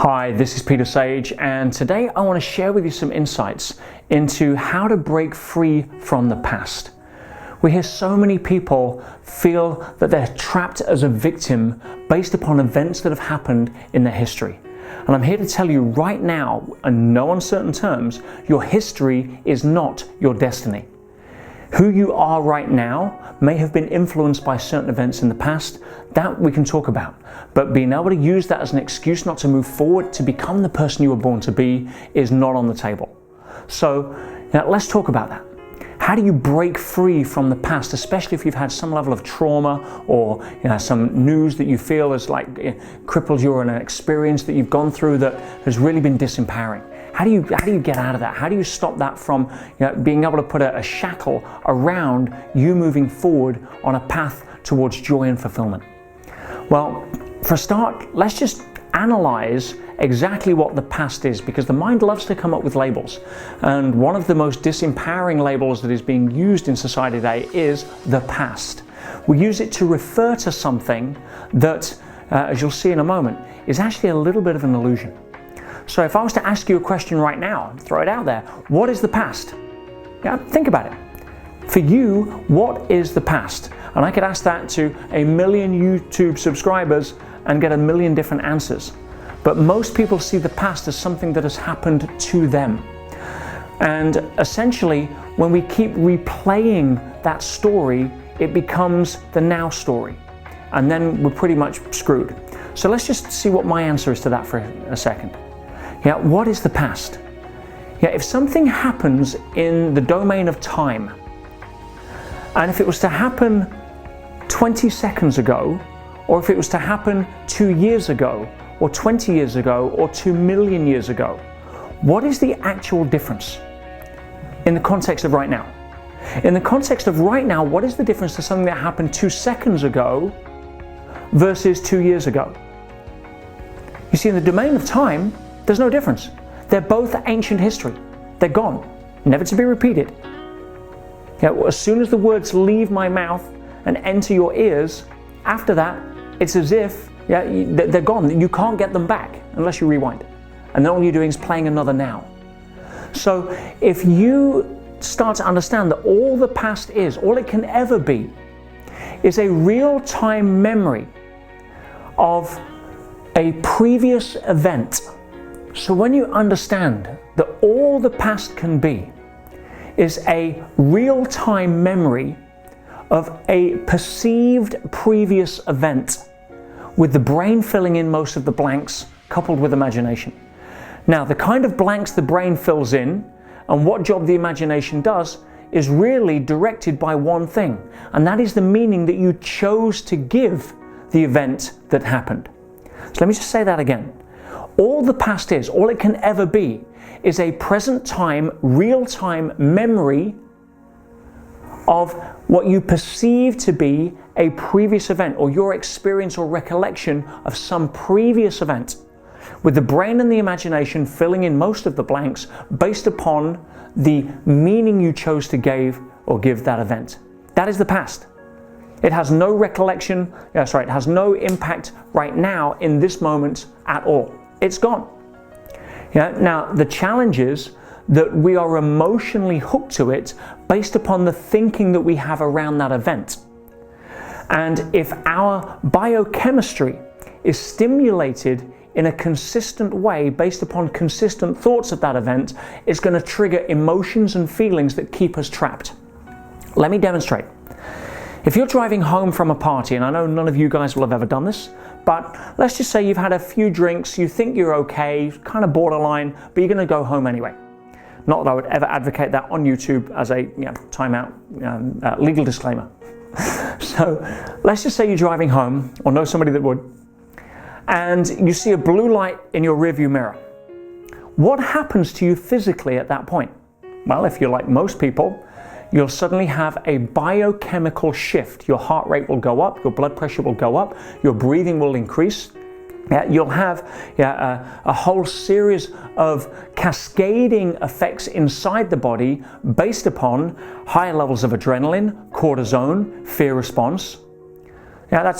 Hi, this is Peter Sage, and today I want to share with you some insights into how to break free from the past. We hear so many people feel that they're trapped as a victim based upon events that have happened in their history. And I'm here to tell you right now, in no uncertain terms, your history is not your destiny. Who you are right now may have been influenced by certain events in the past, that we can talk about. But being able to use that as an excuse not to move forward, to become the person you were born to be, is not on the table. So now let's talk about that. How do you break free from the past, especially if you've had some level of trauma or some news that you feel has crippled you, or an experience that you've gone through that has really been disempowering? How do you get out of that? How do you stop that from being able to put a shackle around you moving forward on a path towards joy and fulfillment? Well, for a start, let's just analyze exactly what the past is, because the mind loves to come up with labels. And one of the most disempowering labels that is being used in society today is the past. We use it to refer to something that, as you'll see in a moment, is actually a little bit of an illusion. So if I was to ask you a question right now, throw it out there, what is the past? Think about it. For you, what is the past? And I could ask that to 1 million YouTube subscribers and get 1 million different answers. But most people see the past as something that has happened to them. And essentially, when we keep replaying that story, it becomes the now story. And then we're pretty much screwed. So let's just see what my answer is to that for a second. What is the past? If something happens in the domain of time, and if it was to happen 20 seconds ago, or if it was to happen 2 years ago, or 20 years ago, or 2 million years ago, what is the actual difference in the context of right now? In the context of right now, what is the difference to something that happened 2 seconds ago versus 2 years ago? You see, in the domain of time, there's no difference. They're both ancient history. They're gone, never to be repeated. As soon as the words leave my mouth and enter your ears, after that, it's as if they're gone. You can't get them back unless you rewind. And then all you're doing is playing another now. So if you start to understand that all the past is, all it can ever be, is a real-time memory of a previous event. So when you understand that all the past can be is a real-time memory of a perceived previous event, with the brain filling in most of the blanks, coupled with imagination. Now, the kind of blanks the brain fills in and what job the imagination does is really directed by one thing, and that is the meaning that you chose to give the event that happened. So let me just say that again. All the past is, all it can ever be, is a present time, real-time memory of what you perceive to be a previous event, or your experience or recollection of some previous event, with the brain and the imagination filling in most of the blanks based upon the meaning you chose to give that event. That is the past. It has no recollection, it has no impact right now in this moment at all. It's gone. Now, the challenge is that we are emotionally hooked to it based upon the thinking that we have around that event. And if our biochemistry is stimulated in a consistent way based upon consistent thoughts of that event, it's going to trigger emotions and feelings that keep us trapped. Let me demonstrate. If you're driving home from a party, and I know none of you guys will have ever done this, but let's just say you've had a few drinks, you think you're okay, kind of borderline, but you're going to go home anyway. Not that I would ever advocate that on YouTube as a timeout, legal disclaimer. So let's just say you're driving home, or know somebody that would, and you see a blue light in your rearview mirror. What happens to you physically at that point? Well, if you're like most people, you'll suddenly have a biochemical shift. Your heart rate will go up, your blood pressure will go up, your breathing will increase. You'll have a whole series of cascading effects inside the body based upon higher levels of adrenaline, cortisone, fear response.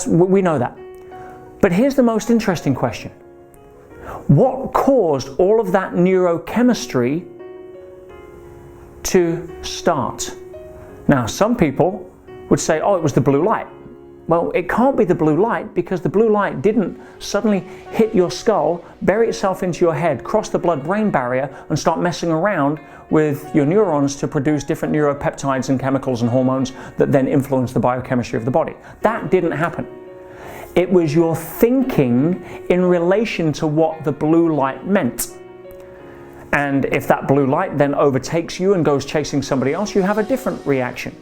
We know that. But here's the most interesting question. What caused all of that neurochemistry to start? Now, some people would say, oh, it was the blue light. Well, it can't be the blue light, because the blue light didn't suddenly hit your skull, bury itself into your head, cross the blood-brain barrier, and start messing around with your neurons to produce different neuropeptides and chemicals and hormones that then influence the biochemistry of the body. That didn't happen. It was your thinking in relation to what the blue light meant. And if that blue light then overtakes you and goes chasing somebody else, you have a different reaction.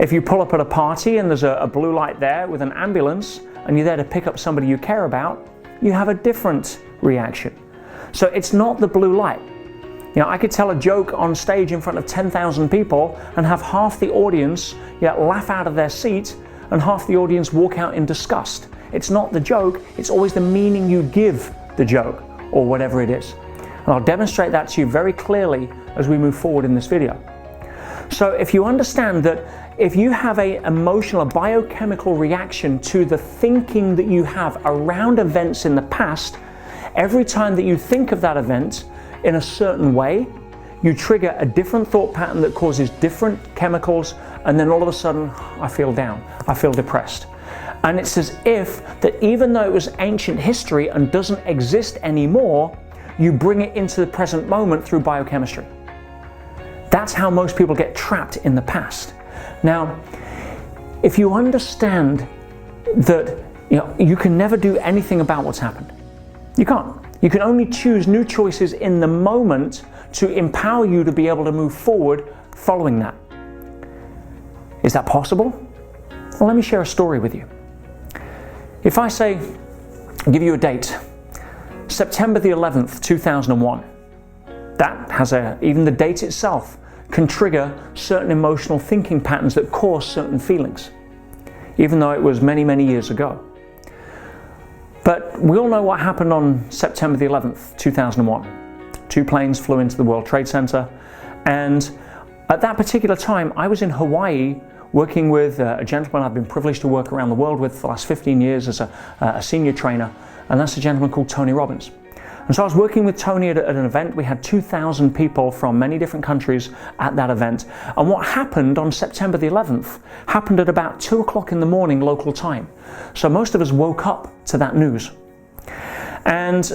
If you pull up at a party and there's a blue light there with an ambulance and you're there to pick up somebody you care about, you have a different reaction. So it's not the blue light. You know, I could tell a joke on stage in front of 10,000 people and have half the audience laugh out of their seat and half the audience walk out in disgust. It's not the joke, it's always the meaning you give the joke or whatever it is. And I'll demonstrate that to you very clearly as we move forward in this video. So if you understand that if you have an emotional, a biochemical reaction to the thinking that you have around events in the past, every time that you think of that event in a certain way, you trigger a different thought pattern that causes different chemicals, and then all of a sudden, I feel down, I feel depressed. And it's as if that even though it was ancient history and doesn't exist anymore, you bring it into the present moment through biochemistry. That's how most people get trapped in the past. Now, if you understand that you can never do anything about what's happened, you can't. You can only choose new choices in the moment to empower you to be able to move forward following that. Is that possible? Well, let me share a story with you. If I say, give you a date, September the 11th, 2001, that has even the date itself can trigger certain emotional thinking patterns that cause certain feelings, even though it was many, many years ago. But we all know what happened on September the 11th, 2001. 2 planes flew into the World Trade Center, and at that particular time, I was in Hawaii working with a gentleman I've been privileged to work around the world with for the last 15 years as a senior trainer, and that's a gentleman called Tony Robbins. And so I was working with Tony at an event. We had 2,000 people from many different countries at that event. And what happened on September the 11th happened at about 2 o'clock in the morning local time. So most of us woke up to that news. And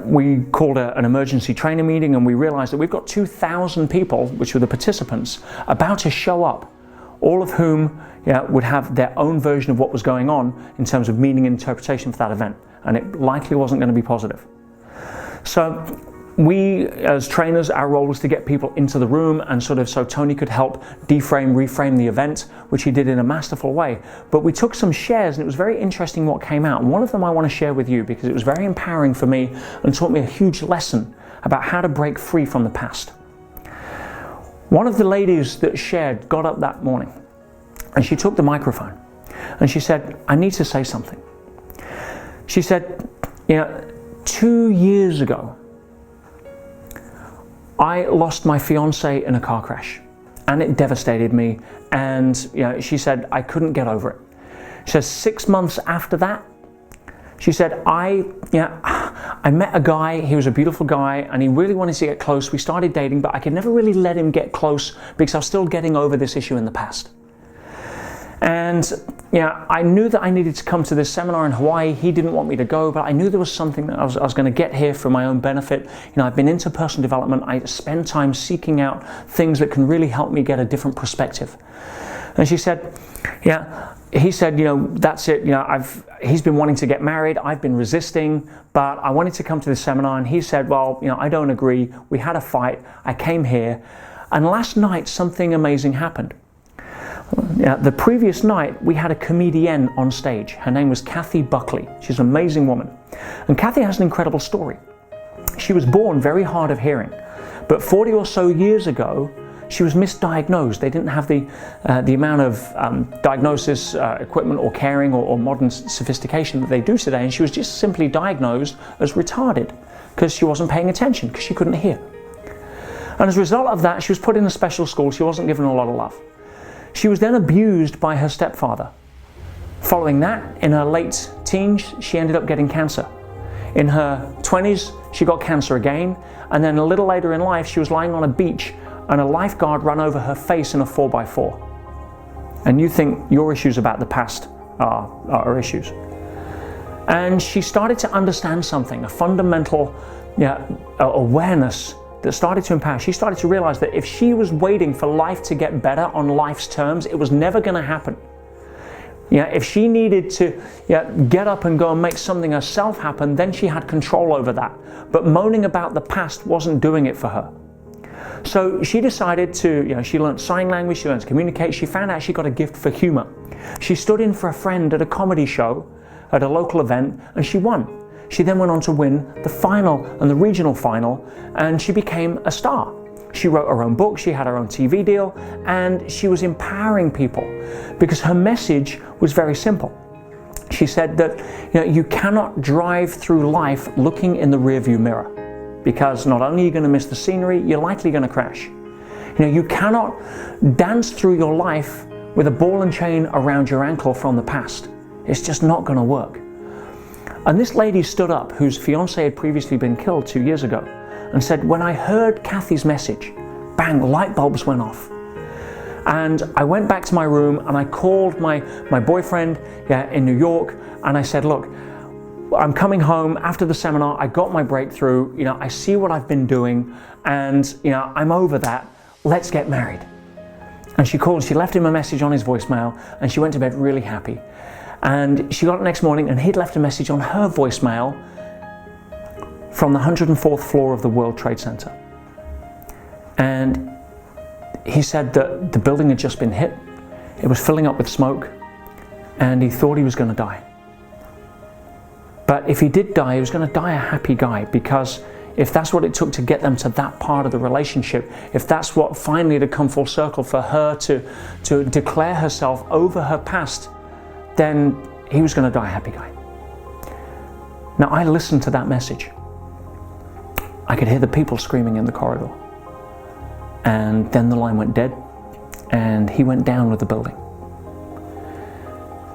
we called an emergency training meeting, and we realized that we've got 2,000 people, which were the participants, about to show up, all of whom would have their own version of what was going on in terms of meaning and interpretation for that event. And it likely wasn't going to be positive. So we, as trainers, our role was to get people into the room and so Tony could help reframe the event, which he did in a masterful way. But we took some shares, and it was very interesting what came out. And one of them I want to share with you because it was very empowering for me and taught me a huge lesson about how to break free from the past. One of the ladies that shared got up that morning, and she took the microphone, and she said, I need to say something. She said, 2 years ago, I lost my fiance in a car crash, and it devastated me. And she said, I couldn't get over it. She says 6 months after that, she said, I met a guy. He was a beautiful guy, and he really wanted to get close. We started dating, but I could never really let him get close because I was still getting over this issue in the past. And I knew that I needed to come to this seminar in Hawaii. He didn't want me to go, but I knew there was something that I was going to get here for my own benefit. I've been into personal development. I spend time seeking out things that can really help me get a different perspective. And she said, he said, that's it. He's been wanting to get married. I've been resisting, but I wanted to come to this seminar. And he said, well, I don't agree. We had a fight. I came here. And last night, something amazing happened. The previous night, we had a comedienne on stage. Her name was Buckley. She's an amazing woman. And Kathy has an incredible story. She was born very hard of hearing, but 40 or so years ago, she was misdiagnosed. They didn't have the amount of diagnosis equipment or caring or modern sophistication that they do today, and she was just simply diagnosed as retarded because she wasn't paying attention, because she couldn't hear. And as a result of that, she was put in a special school. She wasn't given a lot of love. She was then abused by her stepfather. Following that, in her late teens, she ended up getting cancer. In her 20s, she got cancer again, and then a little later in life, she was lying on a beach and a lifeguard ran over her face in a 4x4. And you think your issues about the past are issues. And she started to understand something, a fundamental awareness that started to empower. She started to realize that if she was waiting for life to get better on life's terms, it was never going to happen. If she needed to get up and go and make something herself happen, then she had control over that. But moaning about the past wasn't doing it for her. So she decided to, she learned sign language, she learned to communicate, she found out she got a gift for humor. She stood in for a friend at a comedy show at a local event and she won. She then went on to win the final and the regional final, and she became a star. She wrote her own book, she had her own TV deal, and she was empowering people because her message was very simple. She said that you cannot drive through life looking in the rearview mirror, because not only are you going to miss the scenery, you're likely going to crash. You cannot dance through your life with a ball and chain around your ankle from the past. It's just not going to work. And this lady stood up, whose fiance had previously been killed 2 years ago, and said, when I heard Kathy's message, bang, light bulbs went off. And I went back to my room and I called my boyfriend in New York, and I said, look, I'm coming home after the seminar, I got my breakthrough, I see what I've been doing, and I'm over that, let's get married. And she called, she left him a message on his voicemail, and she went to bed really happy. And she got up next morning and he'd left a message on her voicemail from the 104th floor of the World Trade Center. And he said that the building had just been hit, it was filling up with smoke, and he thought he was going to die. But if he did die, he was going to die a happy guy, because if that's what it took to get them to that part of the relationship, if that's what finally had come full circle for her to declare herself over her past, then he was going to die a happy guy. Now, I listened to that message. I could hear the people screaming in the corridor. And then the line went dead, and he went down with the building.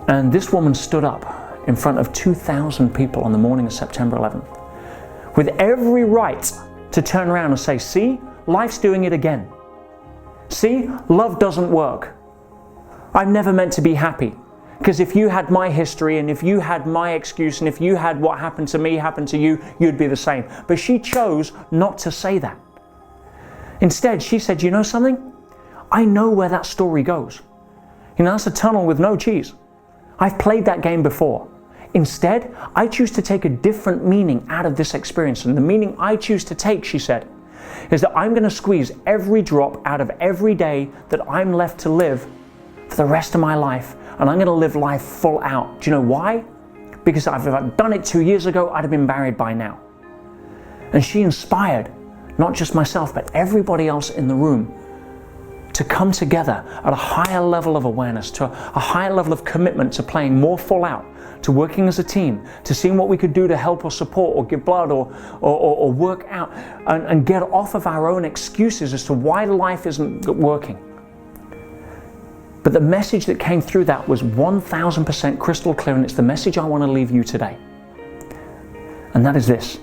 And this woman stood up in front of 2,000 people on the morning of September 11th, with every right to turn around and say, see, life's doing it again. See, love doesn't work. I'm never meant to be happy. Because if you had my history, and if you had my excuse, and if you had what happened to me happen to you, you'd be the same. But she chose not to say that. Instead, she said, you know something? I know where that story goes. That's a tunnel with no cheese. I've played that game before. Instead, I choose to take a different meaning out of this experience. And the meaning I choose to take, she said, is that I'm going to squeeze every drop out of every day that I'm left to live for the rest of my life. And I'm going to live life full out. Do you know why? Because if I'd done it 2 years ago, I'd have been married by now. And she inspired not just myself, but everybody else in the room to come together at a higher level of awareness, to a higher level of commitment to playing more full out, to working as a team, to seeing what we could do to help or support or give blood or work out and get off of our own excuses as to why life isn't working. But the message that came through that was 1,000% crystal clear, and it's the message I want to leave you today. And that is this: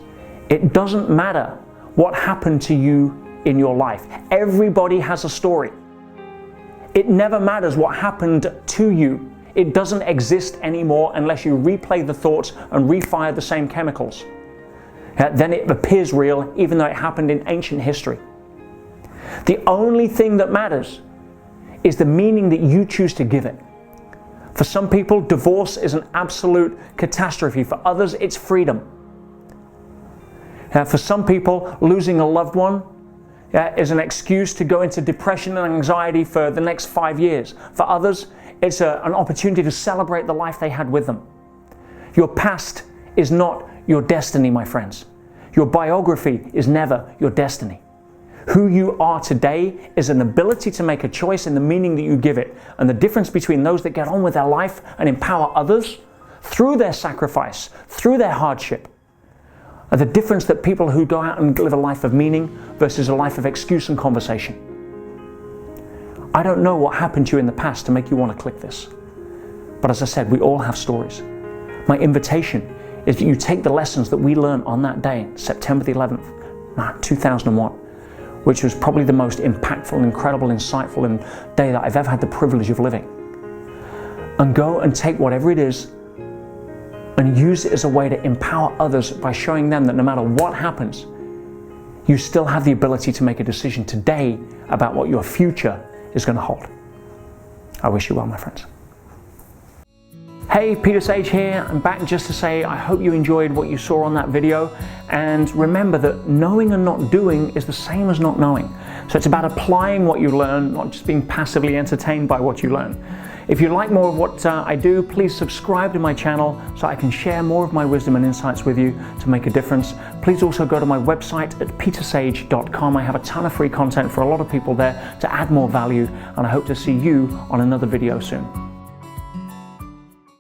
it doesn't matter what happened to you in your life. Everybody has a story. It never matters what happened to you. It doesn't exist anymore unless you replay the thoughts and refire the same chemicals. Then it appears real, even though it happened in ancient history. The only thing that matters is the meaning that you choose to give it. For some people, divorce is an absolute catastrophe. For others, it's freedom. For some people, losing a loved one is an excuse to go into depression and anxiety for the next 5 years. For others, it's an opportunity to celebrate the life they had with them. Your past is not your destiny, my friends. Your biography is never your destiny. Who you are today is an ability to make a choice in the meaning that you give it. And the difference between those that get on with their life and empower others through their sacrifice, through their hardship, are the difference that people who go out and live a life of meaning versus a life of excuse and conversation. I don't know what happened to you in the past to make you want to click this. But as I said, we all have stories. My invitation is that you take the lessons that we learned on that day, September the 11th, 2001, which was probably the most impactful, incredible, insightful day that I've ever had the privilege of living, and go and take whatever it is and use it as a way to empower others by showing them that no matter what happens, you still have the ability to make a decision today about what your future is going to hold. I wish you well, my friends. Hey, Peter Sage here. I'm back just to say I hope you enjoyed what you saw on that video, and remember that knowing and not doing is the same as not knowing. So it's about applying what you learn, not just being passively entertained by what you learn. If you like more of what I do, please subscribe to my channel so I can share more of my wisdom and insights with you to make a difference. Please also go to my website at petersage.com. I have a ton of free content for a lot of people there to add more value, and I hope to see you on another video soon.